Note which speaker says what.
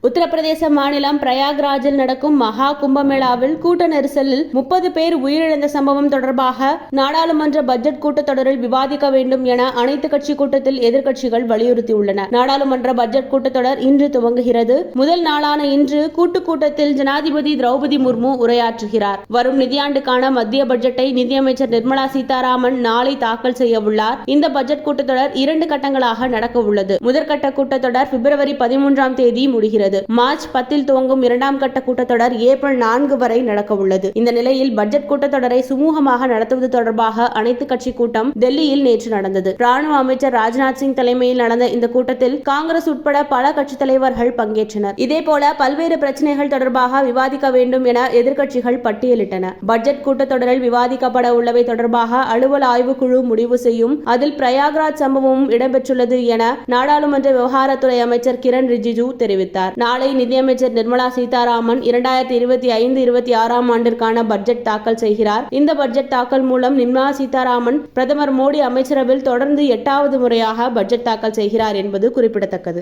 Speaker 1: உத்தரப்பிரதேச மாநிலம் பிரயாக்ராஜில் நடக்கும் மகா கும்பமேளாவில் கூட்ட நெரிசலில் 30 பேர் உயிரிழந்த சம்பவம் தொடர்பாக நாடாளுமன்ற பட்ஜெட் கூட்டத்தொடரில் விவாதிக்க வேண்டும் என அனைத்து கட்சி கூட்டத்தில் எதிர்க்கட்சிகள் வலியுறுத்தியுள்ளன. நாடாளுமன்ற பட்ஜெட் கூட்டத்தொடர் இன்று துவங்குகிறது. முதல் நாளான இன்று கூட்டத்தில் ஜனாதிபதி திரௌபதி முர்மு உரையாற்றுகிறார். வரும் நிதியாண்டுக்கான மத்திய பட்ஜெட்டை நிதியமைச்சர் நிர்மலா சீதாராமன் நாளை தாக்கல் செய்ய உள்ளார். இந்த பட்ஜெட் கூட்டத்தொடர் 2 கட்டங்களாக நடக்க உள்ளது. முதற்கட்ட கூட்டத்தொடர் பிப்ரவரி 13ஆம் தேதி முடிகிறது. மார்ச் 10 துவங்கும் 2ஆம் கட்ட கூட்டத்தொடர் ஏப்ரல் 4 வரை நடக்க உள்ளது. இந்த நிலையில் பட்ஜெட் கூட்டத்தொடரை சுமூகமாக நடத்துவது தொடர்பாக அனைத்து கட்சி கூட்டம் டெல்லியில் நேற்று நடந்தது. ராணுவ அமைச்சர் ராஜ்நாத் சிங் தலைமையில் நடந்த இந்த கூட்டத்தில் காங்கிரஸ் உட்பட பல கட்சித் தலைவர்கள் பங்கேற்றனர். இதேபோல பல்வேறு பிரச்சனைகள் தொடர்பாக விவாதிக்க வேண்டும் என எதிர்க்கட்சிகள் பட்டியலிட்டன. பட்ஜெட் கூட்டத்தொடரில் விவாதிக்கப்பட உள்ளவை தொடர்பாக அலுவல் ஆய்வுக்குழு முடிவு செய்யும். அதில் பிரயாக்ராஜ் சம்பவமும் இடம்பெற்றுள்ளது என நாடாளுமன்ற விவகாரத்துறை அமைச்சர் கிரண் ரிஜிஜு தெரிவித்தார். நாளை நிதியமைச்சர் நிர்மலா சீதாராமன் 2025-26ஆம் ஆண்டிற்கான பட்ஜெட் தாக்கல் செய்கிறார். இந்த பட்ஜெட் தாக்கல் மூலம் நிர்மலா சீதாராமன் பிரதமர் மோடி அமைச்சரவையில் தொடர்ந்து 8வது முறையாக பட்ஜெட் தாக்கல் செய்கிறார் என்பது குறிப்பிடத்தக்கது.